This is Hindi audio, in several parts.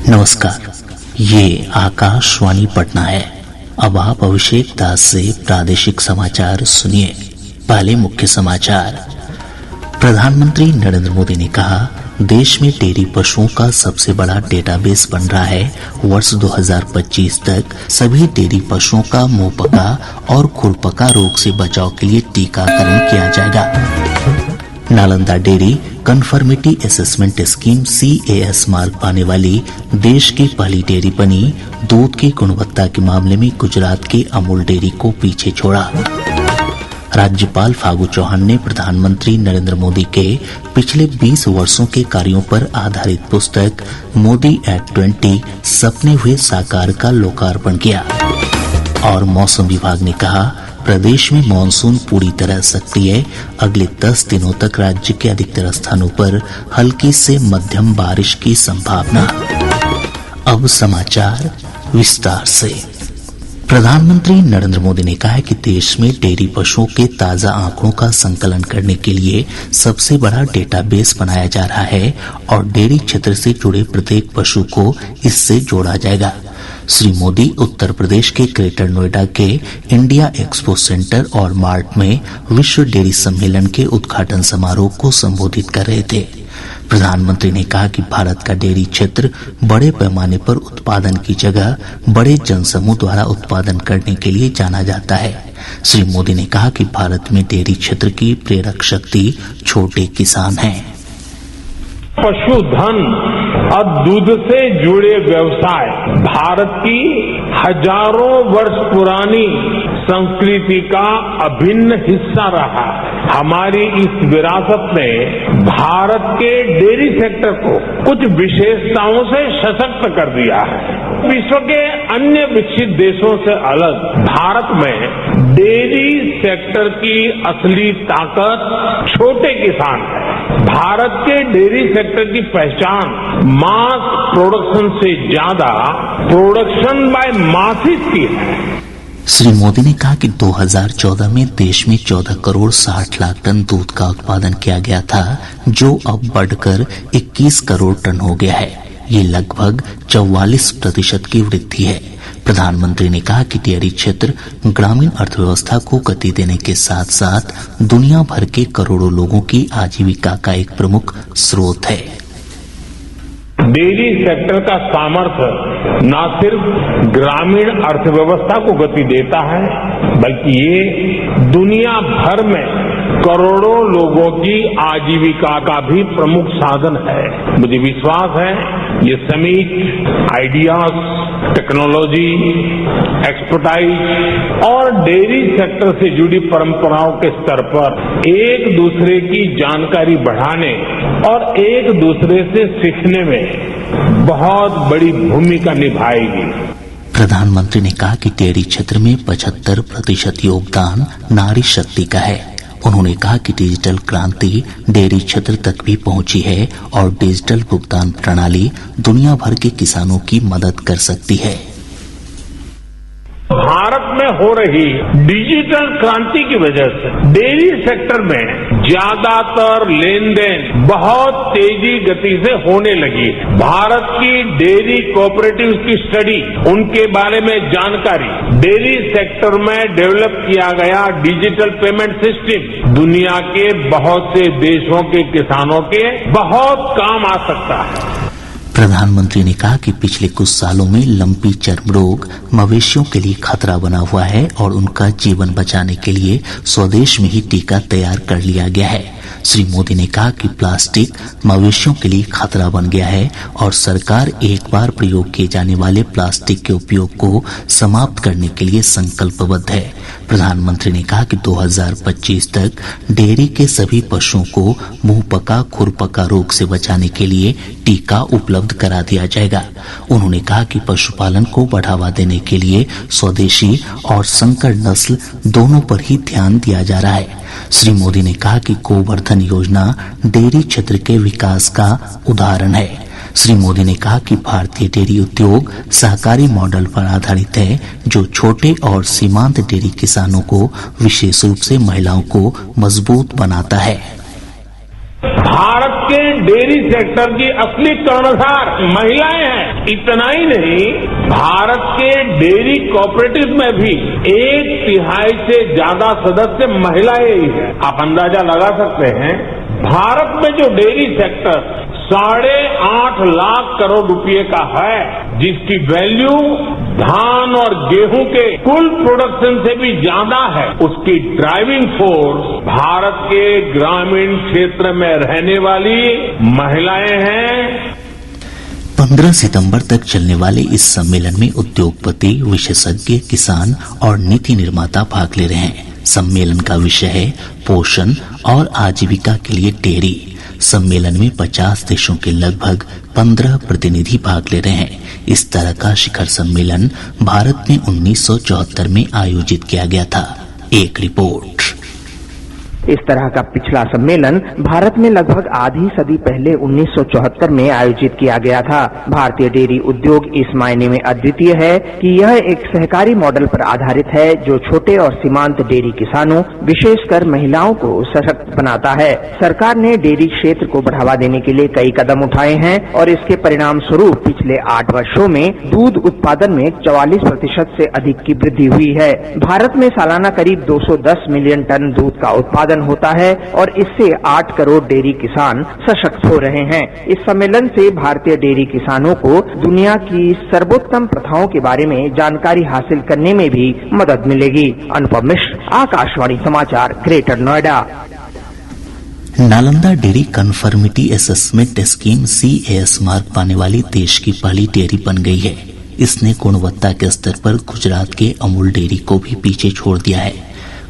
नमस्कार, ये आकाशवाणी पटना है। अब आप अभिषेक दास से प्रादेशिक समाचार सुनिए। पहले मुख्य समाचार। प्रधानमंत्री नरेंद्र मोदी ने कहा, देश में डेयरी पशुओं का सबसे बड़ा डेटाबेस बन रहा है। वर्ष 2025 तक सभी डेयरी पशुओं का मुंहपका और खुरपका रोग से बचाव के लिए टीकाकरण किया जाएगा। Nalanda dairy conformity assessment scheme CAS mark पाने वाली देश की पहली डेयरी बनी। दूध की गुणवत्ता के मामले में गुजरात के अमूल डेयरी को पीछे छोड़ा। राज्यपाल फागू चौहान ने प्रधानमंत्री नरेंद्र मोदी के पिछले 20 वर्षों के कार्यों पर आधारित पुस्तक मोदी एट 20 सपने हुए साकार का लोकार्पण किया। और मौसम विभाग ने कहा, प्रदेश में मानसून पूरी तरह सक्रिय। अगले 10 दिनों तक राज्य के अधिकतर स्थानों पर हल्की से मध्यम बारिश की संभावना। अब समाचार विस्तार से। प्रधानमंत्री नरेंद्र मोदी ने कहा है कि देश में डेयरी पशुओं के ताजा आंकड़ों का संकलन करने के लिए सबसे बड़ा डेटाबेस बनाया जा रहा है और डेयरी क्षेत्र से जुड़े प्रत्येक पशु को इससे जोड़ा जाएगा। श्री मोदी उत्तर प्रदेश के ग्रेटर नोएडा के इंडिया एक्सपो सेंटर और मार्ट में विश्व डेयरी सम्मेलन के उद्घाटन समारोह को संबोधित कर रहे थे। प्रधानमंत्री ने कहा कि भारत का डेयरी क्षेत्र बड़े पैमाने पर उत्पादन की जगह बड़े जनसमूह द्वारा उत्पादन करने के लिए जाना जाता है। श्री मोदी ने कहा कि भारत में डेयरी क्षेत्र की प्रेरक शक्ति छोटे किसान हैं। पशुधन और दूध से जुड़े व्यवसाय भारत की हजारों वर्ष पुरानी संस्कृति का अभिन्न हिस्सा रहा है। हमारी इस विरासत ने भारत के डेयरी सेक्टर को कुछ विशेषताओं से सशक्त कर दिया है। विश्व के अन्य विकसित देशों से अलग भारत में डेयरी सेक्टर की असली ताकत छोटे किसान है। भारत के डेयरी सेक्टर की पहचान मास प्रोडक्शन से ज्यादा प्रोडक्शन बाय मासिस की है। श्री मोदी ने कहा कि 2014 में देश में 14 करोड़ 60 लाख टन दूध का उत्पादन किया गया था, जो अब बढ़कर 21 करोड़ टन हो गया है। ये लगभग 44% की वृद्धि है। प्रधानमंत्री ने कहा कि डेयरी क्षेत्र ग्रामीण अर्थव्यवस्था को गति देने के साथ साथ दुनिया भर के करोड़ों लोगों की आजीविका का एक प्रमुख स्रोत है। डेयरी सेक्टर का सामर्थ्य न सिर्फ ग्रामीण अर्थव्यवस्था को गति देता है, बल्कि ये दुनिया भर में करोड़ों लोगों की आजीविका का भी प्रमुख साधन है। मुझे विश्वास है ये समीट आइडियाज, टेक्नोलॉजी, एक्सपर्टाइज और डेयरी सेक्टर से जुड़ी परंपराओं के स्तर पर एक दूसरे की जानकारी बढ़ाने और एक दूसरे से सीखने में बहुत बड़ी भूमिका निभाएगी। प्रधानमंत्री ने कहा कि डेयरी क्षेत्र में 75% योगदान नारी शक्ति का है। उन्होंने कहा कि डिजिटल क्रांति डेयरी क्षेत्र तक भी पहुंची है और डिजिटल भुगतान प्रणाली दुनिया भर के किसानों की मदद कर सकती है। भारत में हो रही डिजिटल क्रांति की वजह से डेयरी सेक्टर में ज्यादातर लेन देन बहुत तेजी गति से होने लगी है। भारत की डेयरी कोऑपरेटिव्स की स्टडी, उनके बारे में जानकारी, डेयरी सेक्टर में डेवलप किया गया डिजिटल पेमेंट सिस्टम दुनिया के बहुत से देशों के किसानों के बहुत काम आ सकता है। प्रधानमंत्री ने कहा कि पिछले कुछ सालों में लंपी चर्म रोग मवेशियों के लिए खतरा बना हुआ है और उनका जीवन बचाने के लिए स्वदेश में ही टीका तैयार कर लिया गया है। श्री मोदी ने कहा कि प्लास्टिक मवेशियों के लिए खतरा बन गया है और सरकार एक बार प्रयोग किए जाने वाले प्लास्टिक के उपयोग को समाप्त करने के लिए संकल्पबद्ध है। प्रधानमंत्री ने कहा कि 2025 तक डेयरी के सभी पशुओं को मुंहपका खुरपका रोग से बचाने के लिए टीका उपलब्ध करा दिया जाएगा। उन्होंने कहा कि पशुपालन को बढ़ावा देने के लिए स्वदेशी और संकर नस्ल दोनों पर ही ध्यान दिया जा रहा है। श्री मोदी ने कहा कि गोवर्धन योजना डेयरी क्षेत्र के विकास का उदाहरण है। श्री मोदी ने कहा कि भारतीय डेयरी उद्योग सहकारी मॉडल पर आधारित है, जो छोटे और सीमांत डेयरी किसानों को, विशेष रूप से महिलाओं को मजबूत बनाता है। भारत के डेयरी सेक्टर की असली कर्णधार महिलाएं हैं। इतना ही नहीं, भारत के डेयरी कोऑपरेटिव में भी 1/3 से ज्यादा सदस्य महिलाएं ही हैं। आप अंदाजा लगा सकते हैं, भारत में जो डेयरी सेक्टर 8.5 लाख करोड़ रुपए का है, जिसकी वैल्यू धान और गेहूं के कुल प्रोडक्शन से भी ज्यादा है, उसकी ड्राइविंग फोर्स भारत के ग्रामीण क्षेत्र में रहने वाली महिलाएं हैं। 15 सितंबर तक चलने वाले इस सम्मेलन में उद्योगपति, विशेषज्ञ, किसान और नीति निर्माता भाग ले रहे हैं। सम्मेलन का विषय है पोषण और आजीविका के लिए डेयरी। सम्मेलन में 50 देशों के लगभग 15 प्रतिनिधि भाग ले रहे हैं। इस तरह का शिखर सम्मेलन भारत में 1974 में आयोजित किया गया था। एक रिपोर्ट। इस तरह का पिछला सम्मेलन भारत में लगभग आधी सदी पहले 1974 में आयोजित किया गया था। भारतीय डेयरी उद्योग इस मायने में अद्वितीय है कि यह एक सहकारी मॉडल पर आधारित है, जो छोटे और सीमांत डेयरी किसानों, विशेषकर महिलाओं को सशक्त बनाता है। सरकार ने डेयरी क्षेत्र को बढ़ावा देने के लिए कई कदम उठाए हैं और इसके परिणाम स्वरूप पिछले 8 वर्षों में दूध उत्पादन में 44% से अधिक की वृद्धि हुई है। भारत में सालाना करीब 210 मिलियन टन दूध का उत्पादन होता है और इससे 8 करोड़ डेयरी किसान सशक्त हो रहे हैं। इस सम्मेलन से भारतीय डेयरी किसानों को दुनिया की सर्वोत्तम प्रथाओं के बारे में जानकारी हासिल करने में भी मदद मिलेगी। अनुपम मिश्र, आकाशवाणी समाचार, greater Noida. Nalanda dairy conformity assessment scheme CAS mark पाने वाली देश की पहली डेयरी बन गई है। इसने गुणवत्ता के स्तर पर गुजरात के अमूल डेयरी को भी पीछे छोड़ दिया है।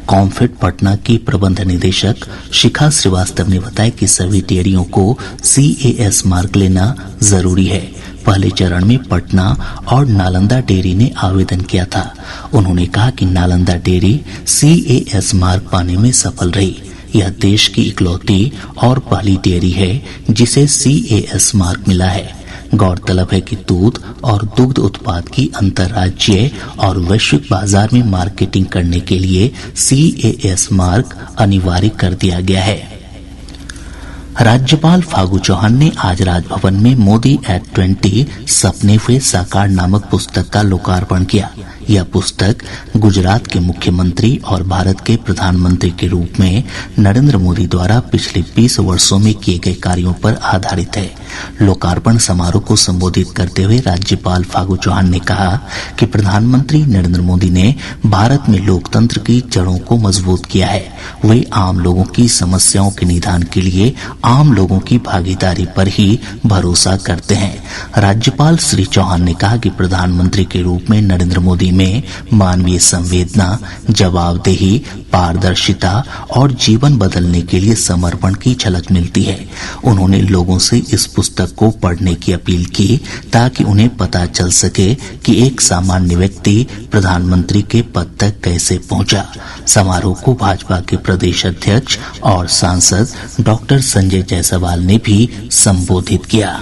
कॉम्फेड पटना की प्रबंध निदेशक शिखा श्रीवास्तव ने बताया कि सभी डेयरियों को CAS मार्क लेना जरूरी है। पहले चरण में पटना और नालंदा डेयरी ने आवेदन किया था। उन्होंने कहा कि नालंदा डेयरी CAS मार्क पाने में सफल रही। यह देश की इकलौती और पहली डेयरी है जिसे CAS मार्क मिला है। गौरतलब है कि दूध और दुग्ध उत्पाद की अंतर्राज्यीय और वैश्विक बाजार में मार्केटिंग करने के लिए CAS मार्क अनिवार्य कर दिया गया है। राज्यपाल फागू चौहान ने आज राजभवन में मोदी एट 20 सपने हुए साकार नामक पुस्तक का लोकार्पण किया। यह पुस्तक गुजरात के मुख्यमंत्री और भारत के प्रधानमंत्री के रूप में नरेंद्र मोदी द्वारा पिछले 20 वर्षों में किए गए कार्यों पर आधारित है। लोकार्पण समारोह को संबोधित करते हुए राज्यपाल फागू चौहान ने कहा कि प्रधानमंत्री नरेंद्र मोदी ने भारत में लोकतंत्र की जड़ों को मजबूत किया है। वे आम लोगों की समस्याओं के निदान के लिए आम लोगों की भागीदारी पर ही भरोसा करते हैं। राज्यपाल श्री चौहान ने कहा कि प्रधानमंत्री के रूप में नरेंद्र मोदी में मानवीय संवेदना, जवाबदेही, पारदर्शिता और जीवन बदलने के लिए समर्पण की झलक मिलती है। उन्होंने लोगों से इस पुस्तक को पढ़ने की अपील की ताकि उन्हें पता चल सके कि एक सामान्य व्यक्ति प्रधानमंत्री के पद तक कैसे पहुंचा। समारोह को भाजपा के प्रदेश अध्यक्ष और सांसद डॉक्टर संजय जायसवाल ने भी संबोधित किया।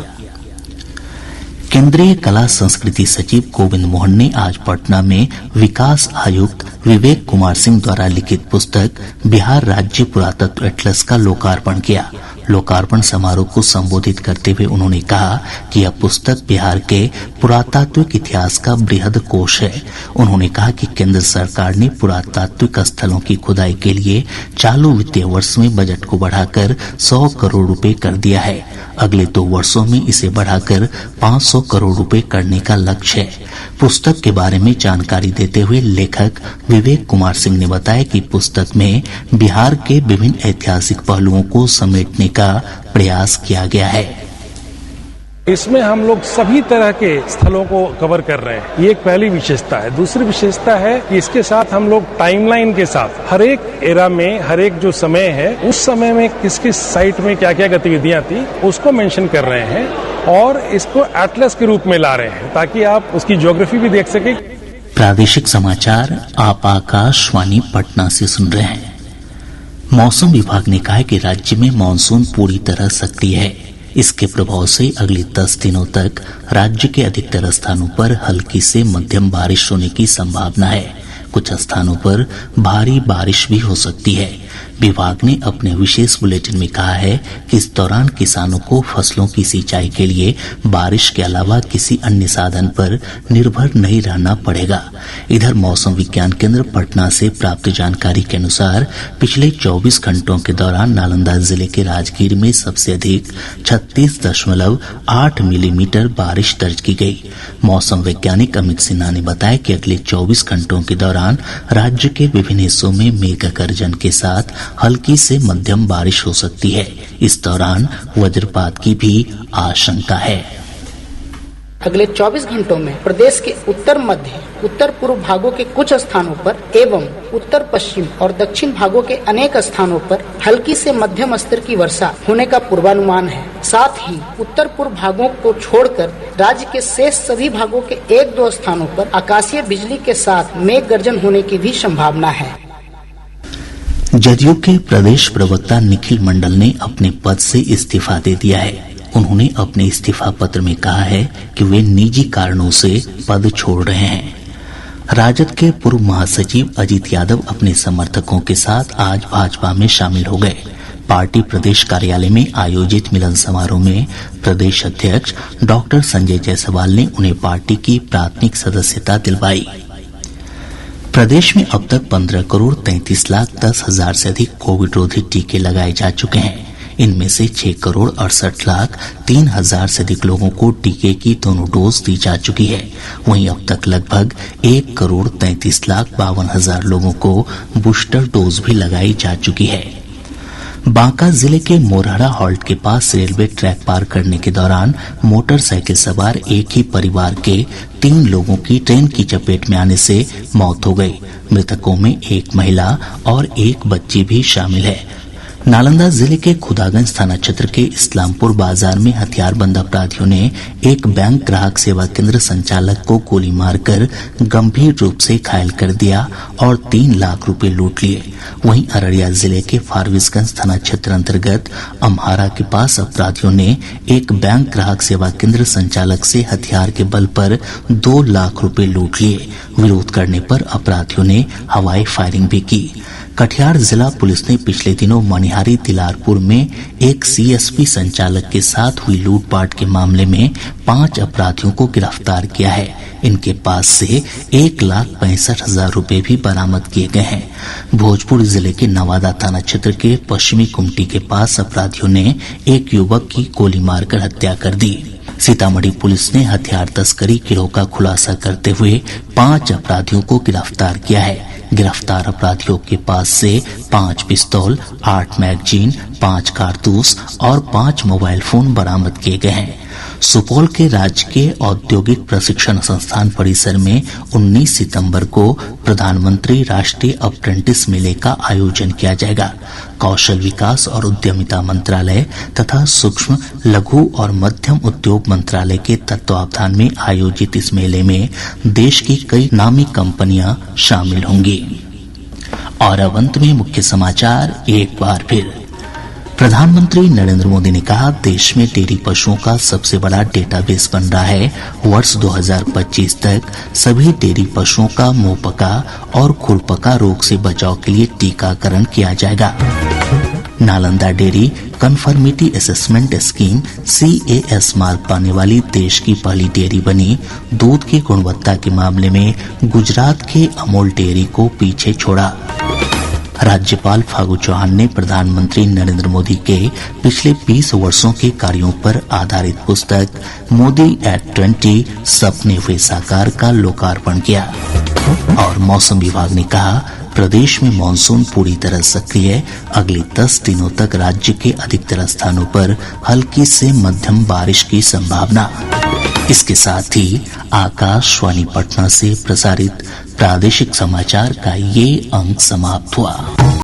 केंद्रीय कला संस्कृति सचिव गोविंद मोहन ने आज पटना में विकास आयुक्त विवेक कुमार सिंह द्वारा लिखित पुस्तक बिहार राज्य पुरातत्व एटलस का लोकार्पण किया। लोकार्पण समारोह को संबोधित करते हुए उन्होंने कहा कि यह पुस्तक बिहार के पुरातात्विक इतिहास का बृहद कोश है। उन्होंने कहा कि केंद्र सरकार ने पुरातात्विक स्थलों की खुदाई के लिए चालू वित्तीय वर्ष में बजट को बढ़ाकर 100 करोड़ रुपए कर दिया है। अगले 2 वर्षों में इसे बढ़ाकर 500 करोड़ रुपए करने का लक्ष्य है। पुस्तक के बारे में जानकारी देते हुए लेखक विवेक कुमार सिंह ने बताया कि पुस्तक में बिहार के विभिन्न ऐतिहासिक पहलुओं को समेटने का प्रयास किया गया है। इसमें हम लोग सभी तरह के स्थलों को कवर कर रहे हैं, ये एक पहली विशेषता है। दूसरी विशेषता है कि इसके साथ हम लोग टाइमलाइन के साथ हर एक एरा में, हर एक जो समय है, उस समय में किस किस साइट में क्या क्या गतिविधियां थी उसको मेंशन कर रहे हैं और इसको एटलस के रूप में ला रहे हैं ताकि आप उसकी ज्योग्राफी भी देख सकें। प्रादेशिक समाचार आप आकाशवाणी पटना से सुन रहे हैं। मौसम विभाग ने कहा है कि राज्य में मानसून पूरी तरह सक्रिय है। इसके प्रभाव से अगले 10 दिनों तक राज्य के अधिकतर स्थानों पर हल्की से मध्यम बारिश होने की संभावना है। कुछ स्थानों पर भारी बारिश भी हो सकती है। विभाग ने अपने विशेष बुलेटिन में कहा है कि इस दौरान किसानों को फसलों की सिंचाई के लिए बारिश के अलावा किसी अन्य साधन पर निर्भर नहीं रहना पड़ेगा। इधर मौसम विज्ञान केंद्र पटना से प्राप्त जानकारी के अनुसार पिछले 24 घंटों के दौरान नालंदा जिले के राजगीर में सबसे अधिक 36.8 मिलीमीटर बारिश दर्ज की गई। मौसम वैज्ञानिक अमित सिन्हा ने बताया कि अगले 24 घंटों के दौरान राज्य के विभिन्न हिस्सों में मेघ गर्जन के साथ हल्की से मध्यम बारिश हो सकती है। इस दौरान वज्रपात की भी आशंका है। अगले 24 घंटों में प्रदेश के उत्तर मध्य, उत्तर पूर्व भागों के कुछ स्थानों पर एवं उत्तर पश्चिम और दक्षिण भागों के अनेक स्थानों पर हल्की से मध्यम स्तर की वर्षा होने का पूर्वानुमान है। साथ ही उत्तर पूर्व भागों को छोड़कर राज्य के शेष सभी भागों के 1-2 स्थानों पर आकाशीय बिजली के साथ मेघ गर्जन होने की भी संभावना है। जदयू के प्रदेश प्रवक्ता निखिल मंडल ने अपने पद से इस्तीफा दे दिया है। उन्होंने अपने इस्तीफा पत्र में कहा है कि वे निजी कारणों से पद छोड़ रहे हैं। राजद के पूर्व महासचिव अजीत यादव अपने समर्थकों के साथ आज भाजपा में शामिल हो गए। पार्टी प्रदेश कार्यालय में आयोजित मिलन समारोह में प्रदेश अध्यक्ष डॉक्टर संजय जायसवाल ने उन्हें पार्टी की प्राथमिक सदस्यता दिलवाई। प्रदेश में अब तक 15,33,10,000 से अधिक कोविड रोधी टीके लगाए जा चुके हैं। इनमें से 6,68,03,000 से अधिक लोगों को टीके की दोनों डोज दी जा चुकी है। वहीं अब तक लगभग 1,33,52,000 लोगों को बूस्टर डोज भी लगाई जा चुकी है। बांका जिले के मोरहरा हॉल्ट के पास रेलवे ट्रैक पार करने के दौरान मोटरसाइकिल सवार एक ही परिवार के 3 लोगों की ट्रेन की चपेट में आने से मौत हो गई। मृतकों में एक महिला और एक बच्ची भी शामिल है। नालंदा जिले के खुदागंज थाना क्षेत्र के इस्लामपुर बाजार में हथियारबंद अपराधियों ने एक बैंक ग्राहक सेवा केंद्र संचालक को गोली मारकर गंभीर रूप से घायल कर दिया और 3 लाख रुपए लूट लिए। वहीं अररिया जिले के फारबिसगंज थाना क्षेत्र अंतर्गत अम्हारा के पास अपराधियों ने एक बैंक ग्राहक सेवा केंद्र संचालक से हथियार के बल पर 2 लाख रुपए लूट लिए। विरोध करने पर अपराधियों ने हवाई फायरिंग भी की। कटिहार जिला पुलिस ने पिछले दिनों मनिहारी तिलारपुर में एक सीएसपी संचालक के साथ हुई लूटपाट के मामले में 5 अपराधियों को गिरफ्तार किया है। इनके पास से 1,65,000 रुपए भी बरामद किए गए हैं। भोजपुर जिले के नवादा थाना क्षेत्र के पश्चिमी कुमटी के पास अपराधियों ने एक युवक की गोली मारकर हत्या कर दी। सीतामढ़ी पुलिस ने हथियार तस्करी गिरोह का खुलासा करते हुए 5 अपराधियों को गिरफ्तार किया है। गिरफ्तार अपराधियों के पास से 5 पिस्तौल, 8 मैगजीन, 5 कारतूस और 5 मोबाइल फोन बरामद किए गए हैं। सुपौल के राजकीय औद्योगिक प्रशिक्षण संस्थान परिसर में 19 सितंबर को प्रधानमंत्री राष्ट्रीय अप्रेंटिस मेले का आयोजन किया जाएगा। कौशल विकास और उद्यमिता मंत्रालय तथा सूक्ष्म, लघु और मध्यम उद्योग मंत्रालय के तत्वावधान में आयोजित इस मेले में देश की कई नामी कंपनियां शामिल होंगी। और अब अंत में मुख्य समाचार एक बार फिर। प्रधानमंत्री नरेंद्र मोदी ने कहा, देश में डेयरी पशुओं का सबसे बड़ा डेटाबेस बन रहा है। वर्ष 2025 तक सभी डेयरी पशुओं का मुंहपका और खुरपका रोग से बचाव के लिए टीकाकरण किया जाएगा। Nalanda dairy conformity assessment scheme CAS mark पाने वाली देश की पहली डेयरी बनी। दूध की गुणवत्ता के मामले में गुजरात के अमूल डेयरी को पीछे छोड़ा। राज्यपाल फागू चौहान ने प्रधानमंत्री नरेंद्र मोदी के पिछले 20 वर्षों के कार्यों पर आधारित पुस्तक मोदी एट 20 सपने हुए साकार का लोकार्पण किया। और मौसम विभाग ने कहा, प्रदेश में मानसून पूरी तरह सक्रिय, अगले 10 दिनों तक राज्य के अधिकतर स्थानों पर हल्की से मध्यम बारिश की संभावना। इसके साथ ही आकाशवाणी पटना से प्रसारित प्रादेशिक समाचार का ये अंक समाप्त हुआ।